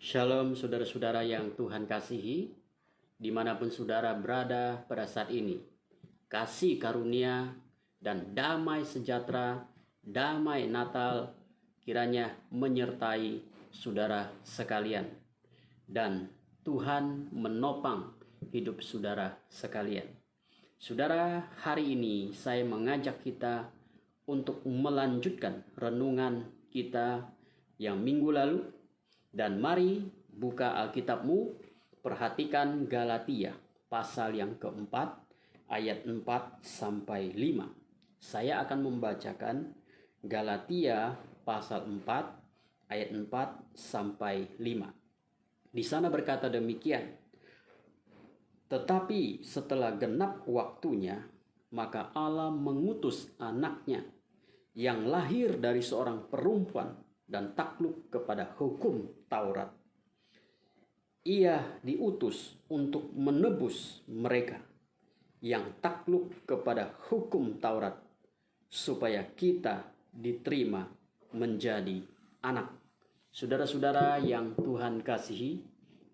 Shalom saudara-saudara yang Tuhan kasihi, dimanapun saudara berada pada saat ini. Kasih karunia dan damai sejahtera, damai Natal kiranya menyertai saudara sekalian. Dan Tuhan menopang hidup saudara sekalian. Saudara, hari ini saya mengajak kita untuk melanjutkan renungan kita yang minggu lalu. Dan mari buka Alkitabmu, perhatikan Galatia pasal yang keempat ayat 4 sampai 5. Saya akan membacakan Galatia pasal 4 ayat 4 sampai 5. Di sana berkata demikian, tetapi setelah genap waktunya, maka Allah mengutus anaknya yang lahir dari seorang perempuan dan takluk kepada hukum Taurat. Ia diutus untuk menebus mereka yang takluk kepada hukum Taurat, supaya kita diterima menjadi anak. Saudara-saudara yang Tuhan kasihi,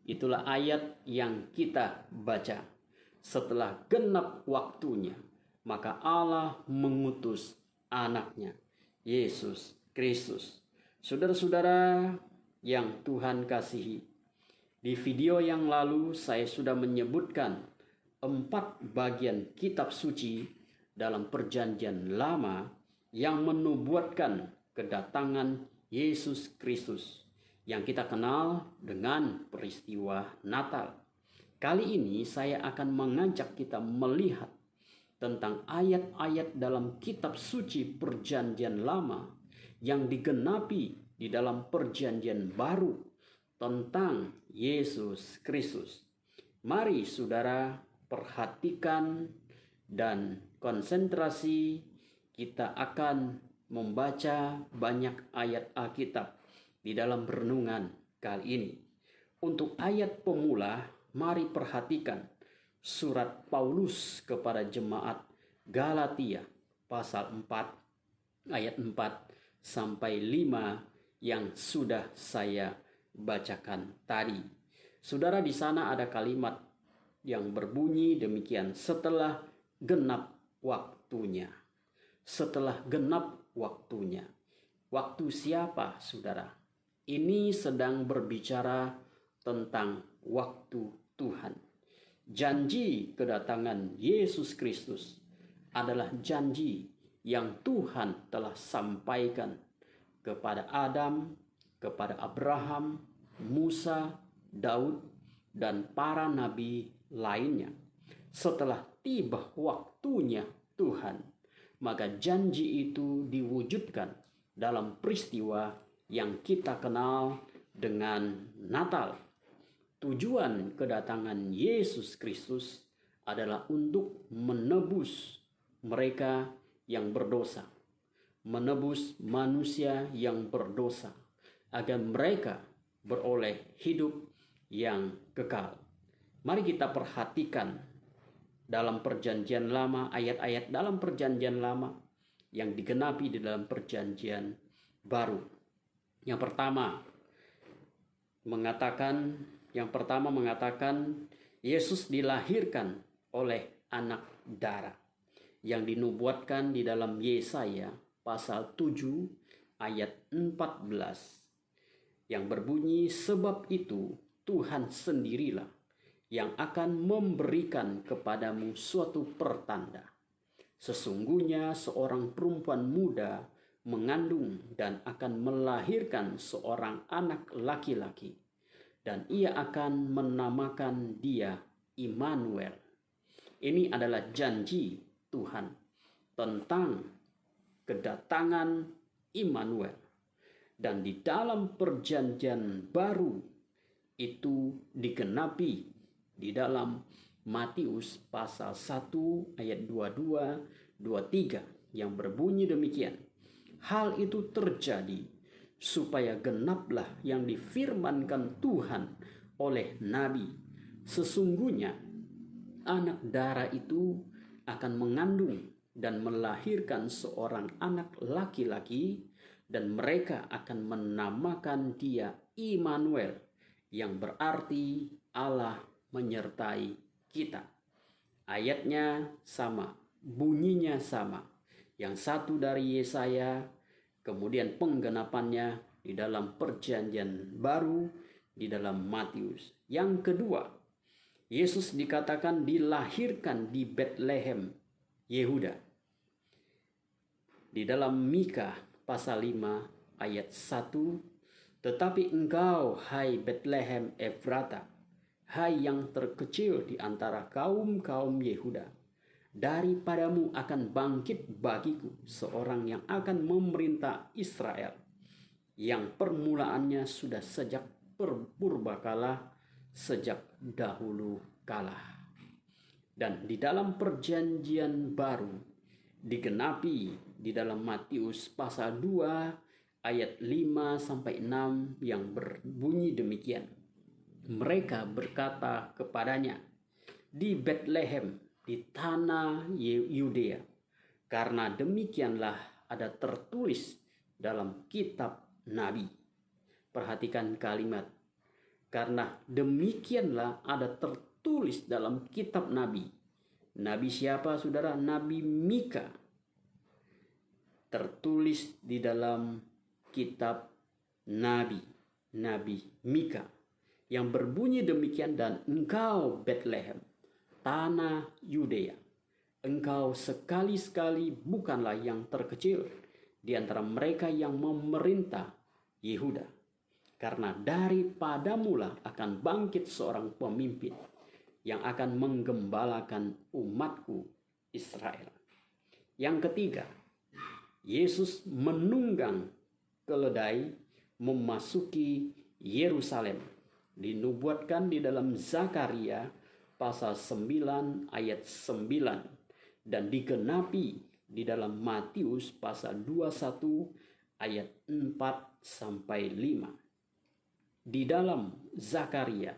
itulah ayat yang kita baca. Setelah genap waktunya, maka Allah mengutus anaknya, Yesus Kristus. Saudara-saudara yang Tuhan kasihi, di video yang lalu saya sudah menyebutkan 4 bagian kitab suci dalam perjanjian lama yang menubuatkan kedatangan Yesus Kristus yang kita kenal dengan peristiwa Natal. Kali ini saya akan mengajak kita melihat tentang ayat-ayat dalam kitab suci perjanjian lama yang digenapi di dalam perjanjian baru tentang Yesus Kristus. Mari saudara perhatikan dan konsentrasi, kita akan membaca banyak ayat Alkitab di dalam renungan kali ini. Untuk ayat pemula, mari perhatikan surat Paulus kepada jemaat Galatia pasal 4 ayat 4 sampai 5 yang sudah saya bacakan tadi. Saudara, di sana ada kalimat yang berbunyi demikian, setelah genap waktunya. Setelah genap waktunya. Waktu siapa, saudara? Ini sedang berbicara tentang waktu Tuhan. Janji kedatangan Yesus Kristus adalah janji yang Tuhan telah sampaikan kepada Adam, kepada Abraham, Musa, Daud, dan para nabi lainnya. Setelah tiba waktunya Tuhan, maka janji itu diwujudkan dalam peristiwa yang kita kenal dengan Natal. Tujuan kedatangan Yesus Kristus adalah untuk menebus mereka yang berdosa, menebus manusia yang berdosa, agar mereka beroleh hidup yang kekal. Mari kita perhatikan dalam perjanjian lama, ayat-ayat dalam perjanjian lama yang digenapi di dalam perjanjian baru. Yang pertama mengatakan Yesus dilahirkan oleh anak darah, yang dinubuatkan di dalam Yesaya pasal 7 ayat 14 yang berbunyi, sebab itu Tuhan sendirilah yang akan memberikan kepadamu suatu pertanda. Sesungguhnya seorang perempuan muda mengandung dan akan melahirkan seorang anak laki-laki, dan ia akan menamakan dia Immanuel. Ini adalah janji Tuhan tentang kedatangan Immanuel. Dan di dalam perjanjian baru itu digenapi di dalam Matius pasal 1 ayat 22, 23 yang berbunyi demikian. Hal itu terjadi supaya genaplah yang difirmankan Tuhan oleh nabi. Sesungguhnya anak darah itu akan mengandung dan melahirkan seorang anak laki-laki, dan mereka akan menamakan dia Immanuel. yang berarti Allah menyertai kita. Ayatnya sama, bunyinya sama. Yang satu dari Yesaya, kemudian penggenapannya di dalam Perjanjian Baru, di dalam Matius. Yang kedua, Yesus dikatakan dilahirkan di Betlehem, Yehuda. Di dalam Mika pasal 5 ayat 1, tetapi engkau, hai Betlehem Efrata, hai yang terkecil di antara kaum-kaum Yehuda, daripadamu akan bangkit bagiku seorang yang akan memerintah Israel, yang permulaannya sudah sejak purbakala, sejak dahulu kala. Dan di dalam Perjanjian Baru digenapi di dalam Matius pasal 2 ayat 5-6 yang berbunyi demikian. Mereka berkata kepadanya, di Betlehem, di tanah Yudea, karena demikianlah ada tertulis dalam kitab Nabi. Perhatikan kalimat, karena demikianlah ada tertulis dalam kitab Nabi. Nabi siapa, saudara? Nabi Mika. Tertulis di dalam kitab Nabi Mika, yang berbunyi demikian, dan engkau Betlehem, tanah Yudea, engkau sekali-sekali bukanlah yang terkecil di antara mereka yang memerintah Yehuda, karena daripadamulah akan bangkit seorang pemimpin yang akan menggembalakan umatku Israel. Yang ketiga, Yesus menunggang keledai memasuki Yerusalem. Dinubuatkan di dalam Zakaria pasal 9 ayat 9 dan digenapi di dalam Matius pasal 21 ayat 4-5. Di dalam Zakaria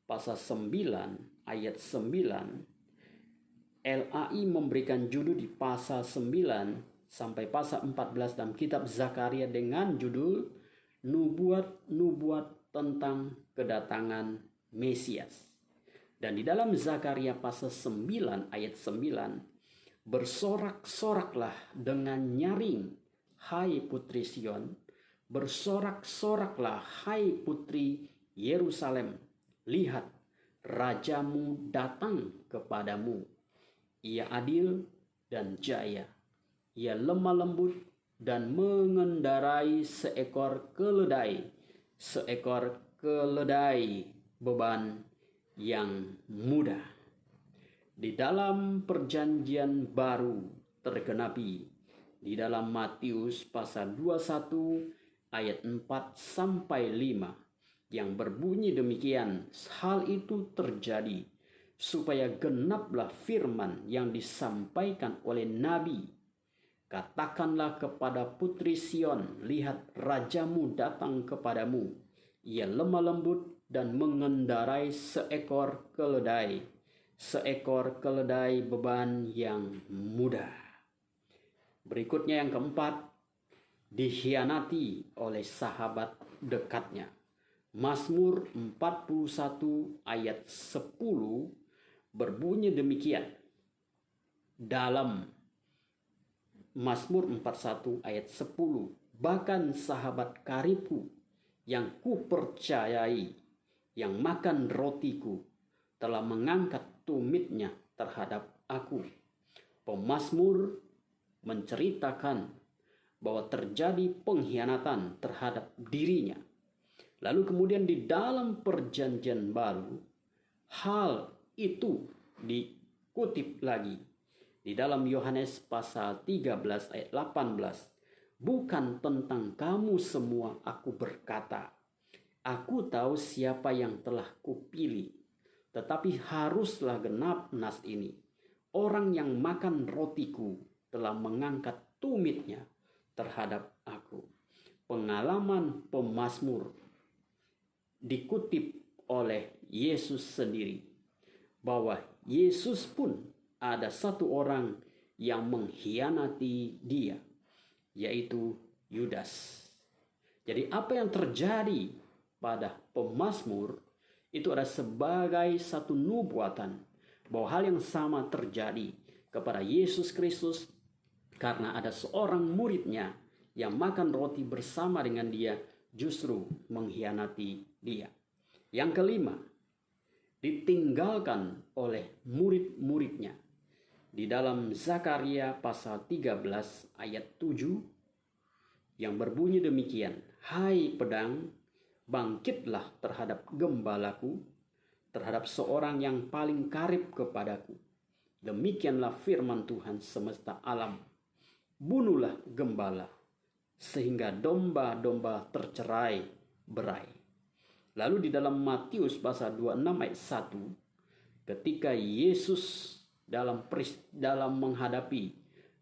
pasal 9 ayat 9, LAI memberikan judul di pasal 9 sampai pasal 14 dalam kitab Zakaria dengan judul Nubuat tentang kedatangan Mesias. Dan di dalam Zakaria pasal 9 ayat 9, bersorak-soraklah dengan nyaring, hai putri Sion, bersorak-soraklah hai putri Yerusalem, lihat rajamu datang kepadamu, ia adil dan jaya, ia lemah lembut dan mengendarai seekor keledai beban yang mudah. Di dalam Perjanjian Baru tergenapi di dalam Matius pasal 21 ayat 4-5 yang berbunyi demikian, hal itu terjadi supaya genaplah firman yang disampaikan oleh Nabi, katakanlah kepada putri Sion, lihat rajamu datang kepadamu, ia lemah lembut dan mengendarai seekor keledai beban yang mudah. Berikutnya yang keempat, dikhianati oleh sahabat dekatnya. Mazmur 41 ayat 10 berbunyi demikian. Dalam Mazmur 41 ayat 10, bahkan sahabat karibku yang kupercayai, yang makan rotiku, telah mengangkat tumitnya terhadap aku. Pemazmur menceritakan bahwa terjadi pengkhianatan terhadap dirinya. Lalu kemudian di dalam Perjanjian Baru, hal itu dikutip lagi di dalam Yohanes pasal 13 ayat 18. Bukan tentang kamu semua aku berkata, aku tahu siapa yang telah kupilih, tetapi haruslah genap nas ini. Orang yang makan rotiku telah mengangkat tumitnya terhadap aku. Pengalaman pemazmur dikutip oleh Yesus sendiri, bahwa Yesus pun ada satu orang yang mengkhianati dia, yaitu Yudas. Jadi apa yang terjadi pada pemazmur itu ada sebagai satu nubuatan bahwa hal yang sama terjadi kepada Yesus Kristus karena ada seorang muridnya yang makan roti bersama dengan dia justru mengkhianati dia. Yang kelima, ditinggalkan oleh murid-muridnya. Di dalam Zakaria pasal 13 ayat 7 yang berbunyi demikian, "Hai pedang, bangkitlah terhadap gembalaku, terhadap seorang yang paling karib kepadaku. Demikianlah firman Tuhan semesta alam. Bunuhlah gembala, sehingga domba-domba tercerai berai." Lalu di dalam Matius pasal 26 ayat 1, ketika Yesus dalam menghadapi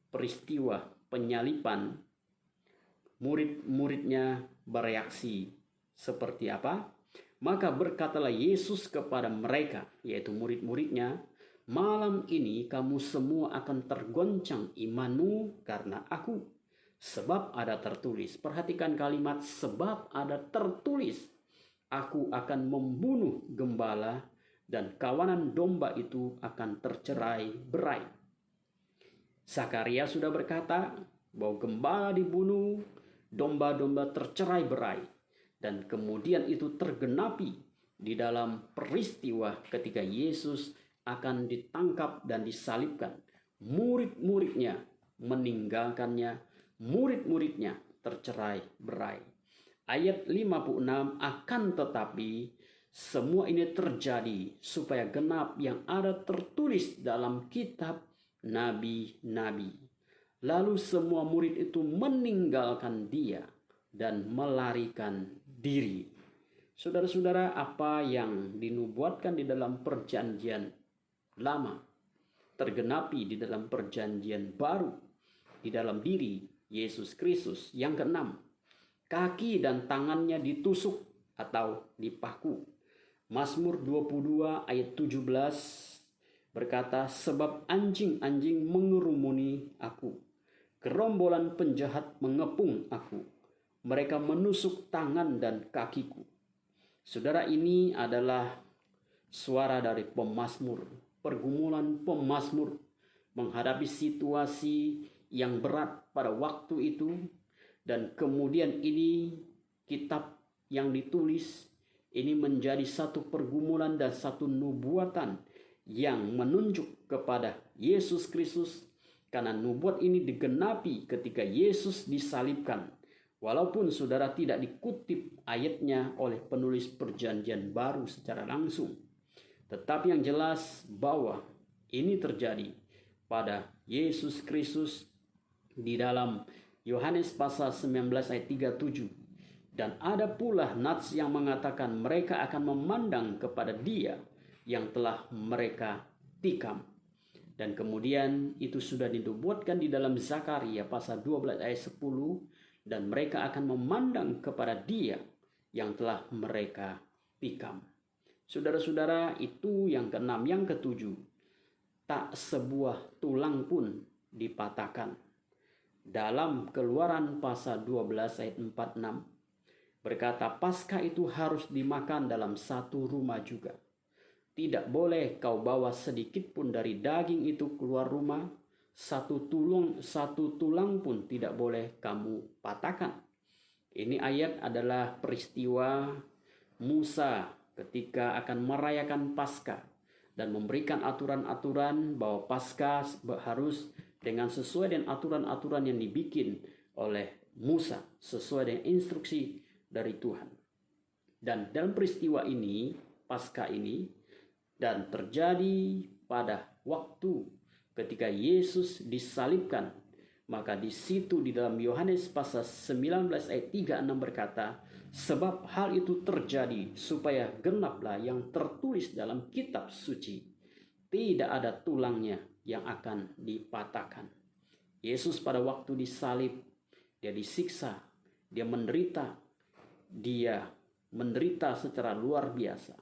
peristiwa penyalipan, murid-muridnya bereaksi seperti apa? Maka berkatalah Yesus kepada mereka, yaitu murid-muridnya, "Malam ini kamu semua akan tergoncang imanmu karena aku. Sebab ada tertulis," perhatikan kalimat sebab ada tertulis, "Aku akan membunuh gembala dan kawanan domba itu akan tercerai berai." Zakaria sudah berkata bahwa gembala dibunuh, domba-domba tercerai berai. Dan kemudian itu tergenapi di dalam peristiwa ketika Yesus akan ditangkap dan disalibkan. Murid-muridnya meninggalkannya, murid-muridnya tercerai berai. Ayat 56, "Akan tetapi semua ini terjadi supaya genap yang ada tertulis dalam kitab nabi-nabi." Lalu semua murid itu meninggalkan dia dan melarikan diri. Saudara-saudara, apa yang dinubuatkan di dalam perjanjian lama tergenapi di dalam perjanjian baru di dalam diri Yesus Kristus. Yang keenam, kaki dan tangannya ditusuk atau dipaku. Mazmur 22 ayat 17 berkata, "Sebab anjing-anjing mengerumuni aku, gerombolan penjahat mengepung aku. Mereka menusuk tangan dan kakiku." Saudara, ini adalah suara dari pemazmur, pergumulan pemazmur menghadapi situasi yang berat pada waktu itu. Dan kemudian ini kitab yang ditulis ini menjadi satu pergumulan dan satu nubuatan yang menunjuk kepada Yesus Kristus, karena nubuat ini digenapi ketika Yesus disalibkan. Walaupun saudara tidak dikutip ayatnya oleh penulis perjanjian baru secara langsung, tetapi yang jelas bahwa ini terjadi pada Yesus Kristus di dalam Yohanes pasal 19 ayat 37. "Dan ada pula nats yang mengatakan mereka akan memandang kepada Dia yang telah mereka tikam." Dan kemudian itu sudah dinubuatkan di dalam Zakaria pasal 12 ayat 10, "Dan mereka akan memandang kepada Dia yang telah mereka tikam." Saudara-saudara, itu yang keenam. Yang ketujuh, tak sebuah tulang pun dipatahkan. Dalam Keluaran pasal 12 ayat 46 berkata, "Paskah itu harus dimakan dalam satu rumah juga. Tidak boleh kau bawa sedikit pun dari daging itu keluar rumah. Satu tulang pun tidak boleh kamu patahkan." Ini ayat adalah peristiwa Musa ketika akan merayakan Paskah dan memberikan aturan-aturan bahwa Paskah harus dengan sesuai dengan aturan-aturan yang dibikin oleh Musa, sesuai dengan instruksi dari Tuhan. Dan dalam peristiwa ini, Paskah ini, dan terjadi pada waktu ketika Yesus disalibkan, maka di situ di dalam Yohanes pasal 19 ayat 36 berkata, "Sebab hal itu terjadi supaya genaplah yang tertulis dalam kitab suci, tidak ada tulangnya yang akan dipatahkan." Yesus pada waktu disalib, dia disiksa, dia menderita secara luar biasa,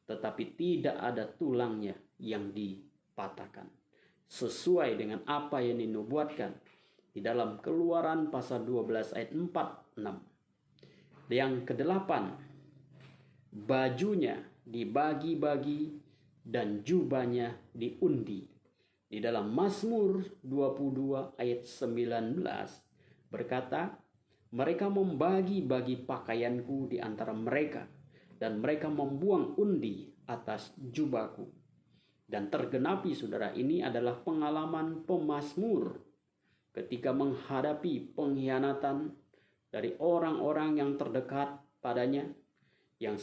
tetapi tidak ada tulangnya yang dipatahkan. Sesuai dengan apa yang dinubuatkan di dalam Keluaran pasal 12 ayat 4-6. Yang kedelapan, bajunya dibagi-bagi, dan jubahnya diundi. Di dalam Mazmur 22 ayat 19 berkata, mereka membagi-bagi pakaianku di antara mereka, dan mereka membuang undi atas jubahku. Dan tergenapi, saudara, ini adalah pengalaman pemazmur ketika menghadapi pengkhianatan dari orang-orang yang terdekat padanya, yang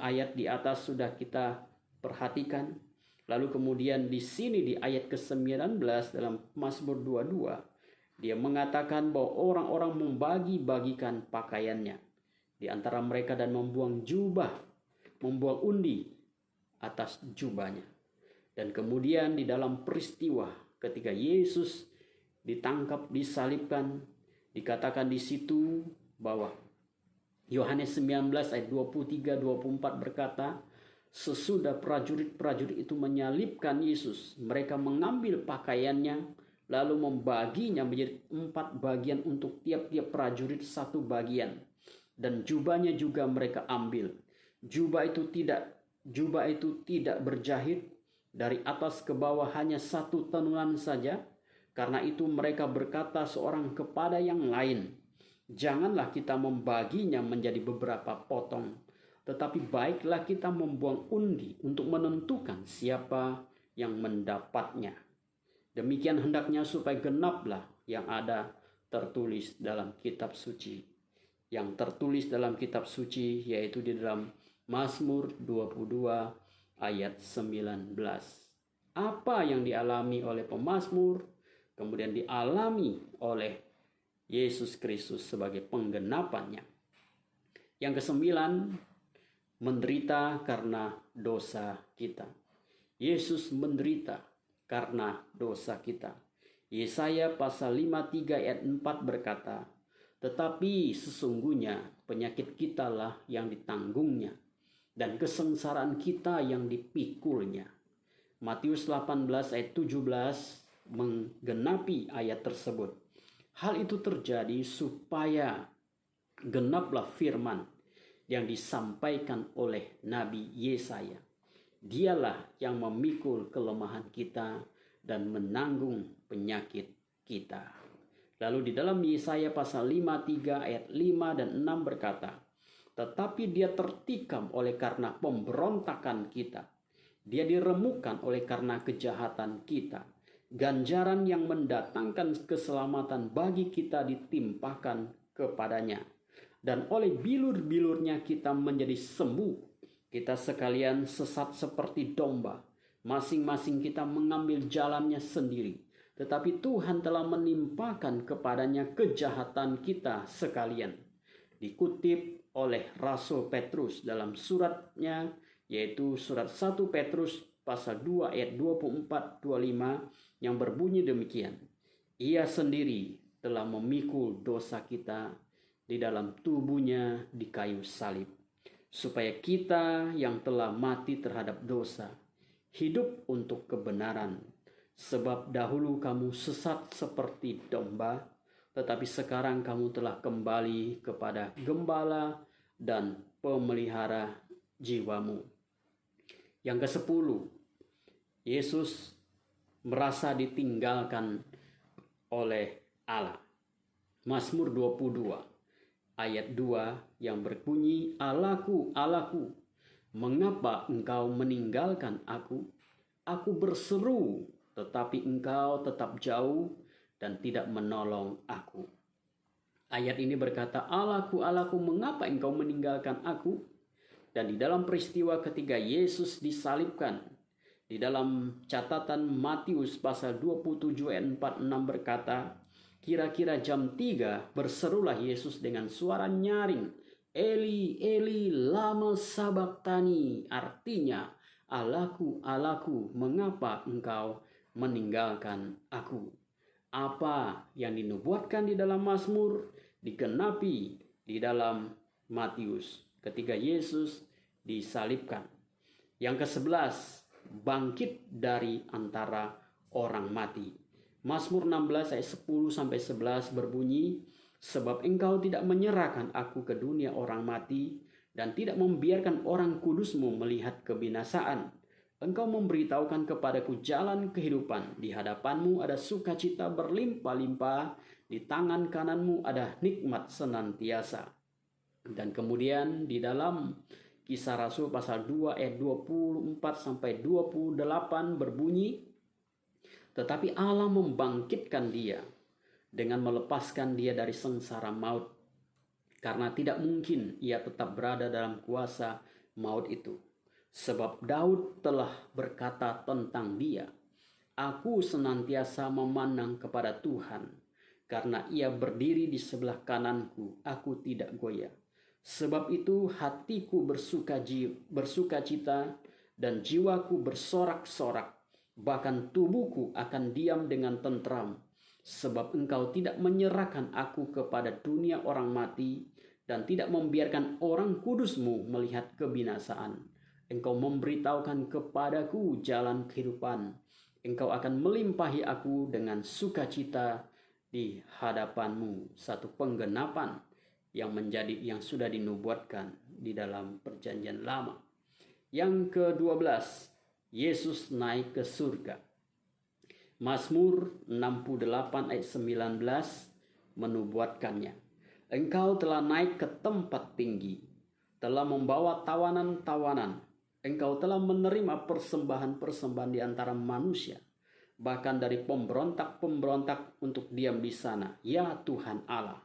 ayat di atas sudah kita perhatikan. Lalu kemudian di sini di ayat ke-19 dalam Mazmur 22, dia mengatakan bahwa orang-orang membagi-bagikan pakaiannya di antara mereka dan membuang undi atas jubahnya. Dan kemudian di dalam peristiwa ketika Yesus ditangkap, disalibkan, dikatakan di situ bahwa Yohanes 19 ayat 23-24 berkata, sesudah prajurit-prajurit itu menyalibkan Yesus, mereka mengambil pakaiannya lalu membaginya menjadi 4 bagian untuk tiap-tiap prajurit 1 bagian. Dan jubahnya juga mereka ambil. Jubah itu tidak berjahit, dari atas ke bawah hanya 1 tenunan saja. Karena itu mereka berkata seorang kepada yang lain, janganlah kita membaginya menjadi beberapa potong, tetapi baiklah kita membuang undi untuk menentukan siapa yang mendapatnya. Demikian hendaknya supaya genaplah yang ada tertulis dalam kitab suci. Yang tertulis dalam kitab suci yaitu di dalam Mazmur 22 ayat 19. Apa yang dialami oleh pemazmur kemudian dialami oleh Yesus Kristus sebagai penggenapannya. Yang ke-9, menderita karena dosa kita. Yesus menderita karena dosa kita. Yesaya pasal 53 ayat 4 berkata, tetapi sesungguhnya penyakit kitalah yang ditanggungnya, dan kesengsaraan kita yang dipikulnya. Matius 18 ayat 17 menggenapi ayat tersebut. Hal itu terjadi supaya genaplah firman yang disampaikan oleh Nabi Yesaya. Dialah yang memikul kelemahan kita dan menanggung penyakit kita. Lalu di dalam Yesaya pasal 53 ayat 5 dan 6 berkata, tetapi dia tertikam oleh karena pemberontakan kita. Dia diremukkan oleh karena kejahatan kita. Ganjaran yang mendatangkan keselamatan bagi kita ditimpakan kepadanya. Dan oleh bilur-bilurnya kita menjadi sembuh. Kita sekalian sesat seperti domba. Masing-masing kita mengambil jalannya sendiri. Tetapi Tuhan telah menimpakan kepadanya kejahatan kita sekalian. Dikutip oleh Rasul Petrus dalam suratnya, yaitu surat 1 Petrus pasal 2 ayat 24-25 yang berbunyi demikian. Ia sendiri telah memikul dosa kita di dalam tubuhnya di kayu salib, supaya kita yang telah mati terhadap dosa hidup untuk kebenaran. Sebab dahulu kamu sesat seperti domba, tetapi sekarang kamu telah kembali kepada gembala dan pemelihara jiwamu. Yang ke-10, Yesus merasa ditinggalkan oleh Allah. Mazmur 22 ayat 2 yang berbunyi, Allahku, Allahku, mengapa engkau meninggalkan aku? Aku berseru, tetapi engkau tetap jauh dan tidak menolong aku. Ayat ini berkata, Allahku, Allahku, mengapa engkau meninggalkan aku? Dan di dalam peristiwa ketika Yesus disalibkan, di dalam catatan Matius pasal 27 ayat 46 berkata, kira-kira jam 3 berserulah Yesus dengan suara nyaring, Eli, Eli, lama sabachthani, artinya, Allahku, Allahku, mengapa engkau meninggalkan aku? Apa yang dinubuatkan di dalam Mazmur digenapi di dalam Matius ketika Yesus disalibkan. Yang ke-11, bangkit dari antara orang mati. Mazmur 16 ayat 10-11 berbunyi, sebab engkau tidak menyerahkan aku ke dunia orang mati, dan tidak membiarkan orang kudus-Mu melihat kebinasaan. Engkau memberitahukan kepadaku jalan kehidupan. Di hadapan-Mu ada sukacita berlimpah-limpah. Di tangan kanan-Mu ada nikmat senantiasa. Dan kemudian di dalam Kisah Rasul pasal 2 ayat 24 sampai 28 berbunyi, tetapi Allah membangkitkan dia dengan melepaskan dia dari sengsara maut, karena tidak mungkin ia tetap berada dalam kuasa maut itu. Sebab Daud telah berkata tentang dia, aku senantiasa memandang kepada Tuhan, karena ia berdiri di sebelah kananku, aku tidak goyah. Sebab itu hatiku bersukacita dan jiwaku bersorak-sorak, bahkan tubuhku akan diam dengan tentram. Sebab Engkau tidak menyerahkan aku kepada dunia orang mati, dan tidak membiarkan orang kudus-Mu melihat kebinasaan. Engkau memberitahukan kepadaku jalan kehidupan. Engkau akan melimpahi aku dengan sukacita di hadapan-Mu. Satu penggenapan yang sudah dinubuatkan di dalam perjanjian lama. Yang ke-12, Yesus naik ke surga. Mazmur 68 ayat 19 menubuatkannya. Engkau telah naik ke tempat tinggi, telah membawa tawanan-tawanan. Engkau telah menerima persembahan-persembahan di antara manusia, bahkan dari pemberontak-pemberontak untuk diam di sana, ya Tuhan Allah.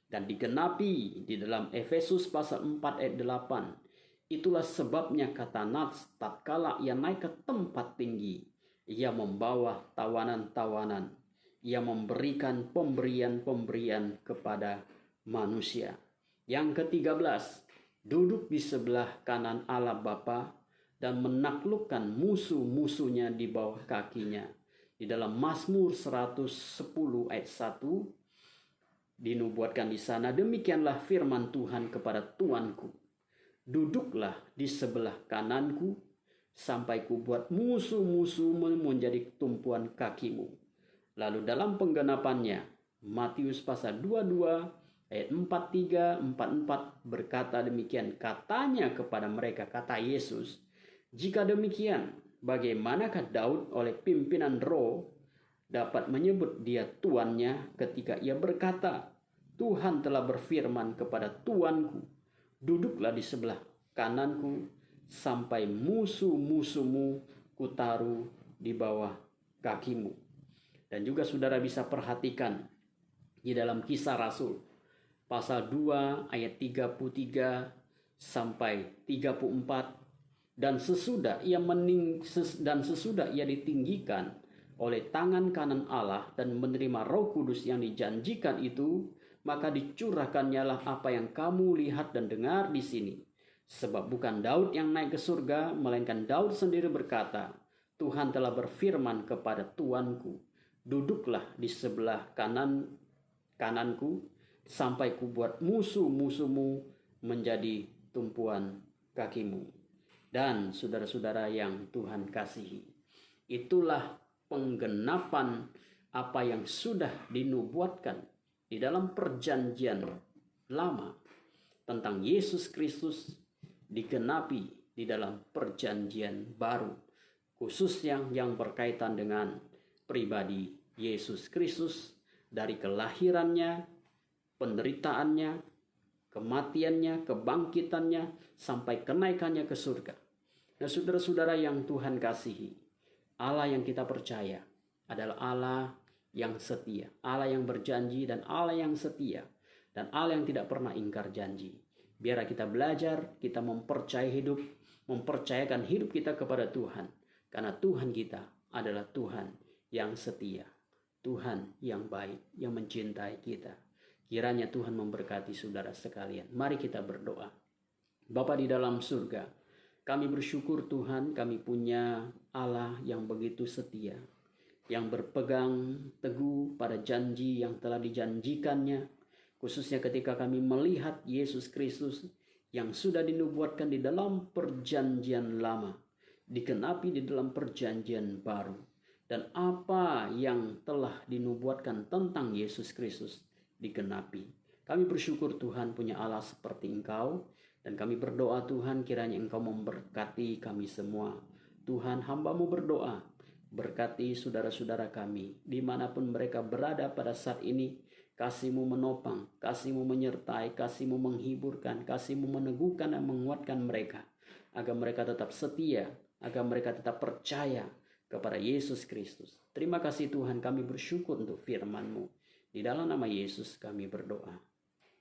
Dan digenapi di dalam Efesus pasal 4 ayat 8. Itulah sebabnya kata Nats, tatkala ia naik ke tempat tinggi, ia membawa tawanan-tawanan, ia memberikan pemberian-pemberian kepada manusia. Yang ke-13, duduk di sebelah kanan Allah Bapa dan menaklukkan musuh-musuhnya di bawah kakinya. Di dalam Mazmur 110 ayat 1 dinubuatkan di sana, demikianlah firman Tuhan kepada Tuanku, duduklah di sebelah kananku sampai kubuat musuh-musuhmu menjadi tumpuan kakimu. Lalu dalam penggenapannya, Matius pasal 22 ayat 43, 44 berkata demikian, katanya kepada mereka, kata Yesus, jika demikian, bagaimanakah Daud oleh pimpinan roh dapat menyebut dia tuannya ketika ia berkata, Tuhan telah berfirman kepada Tuanku, duduklah di sebelah kananku sampai musuh-musuhmu kutaruh di bawah kakimu. Dan juga saudara bisa perhatikan di dalam Kisah Rasul pasal 2 ayat 33 sampai 34, dan sesudah ia ditinggikan oleh tangan kanan Allah dan menerima Roh Kudus yang dijanjikan itu, maka dicurahkannya lah apa yang kamu lihat dan dengar di sini. Sebab bukan Daud yang naik ke surga, melainkan Daud sendiri berkata, Tuhan telah berfirman kepada Tuanku, duduklah di sebelah kananku sampai kubuat musuh-musuhmu menjadi tumpuan kakimu. Dan saudara-saudara yang Tuhan kasihi, itulah penggenapan apa yang sudah dinubuatkan di dalam perjanjian lama tentang Yesus Kristus digenapi di dalam perjanjian baru, khususnya yang berkaitan dengan pribadi Yesus Kristus, dari kelahirannya, penderitaannya, kematiannya, kebangkitannya, sampai kenaikannya ke surga. Nah, saudara-saudara yang Tuhan kasihi, Allah yang kita percaya adalah Allah yang setia, Allah yang berjanji dan Allah yang setia, dan Allah yang tidak pernah ingkar janji. Biarlah kita belajar, kita mempercayakan hidup kita kepada Tuhan, karena Tuhan kita adalah Tuhan yang setia, Tuhan yang baik, yang mencintai kita. Kiranya Tuhan memberkati saudara sekalian. Mari kita berdoa. Bapa di dalam surga, kami bersyukur Tuhan, kami punya Allah yang begitu setia, yang berpegang teguh pada janji yang telah dijanjikannya, khususnya ketika kami melihat Yesus Kristus yang sudah dinubuatkan di dalam perjanjian lama, digenapi di dalam perjanjian baru. Dan apa yang telah dinubuatkan tentang Yesus Kristus digenapi. Kami bersyukur Tuhan punya Allah seperti Engkau, Dan kami berdoa Tuhan, kiranya Engkau memberkati kami semua. Tuhan, hamba-Mu berdoa, berkati saudara-saudara kami, dimanapun mereka berada pada saat ini. Kasih-Mu menopang, Kasih-Mu menyertai, Kasih-Mu menghiburkan, Kasih-Mu meneguhkan dan menguatkan mereka, agar mereka tetap setia, agar mereka tetap percaya kepada Yesus Kristus. Terima kasih Tuhan, kami bersyukur untuk firman-Mu. Di dalam nama Yesus kami berdoa.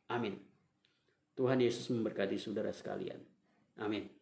Amin. Tuhan Yesus memberkati saudara sekalian. Amin.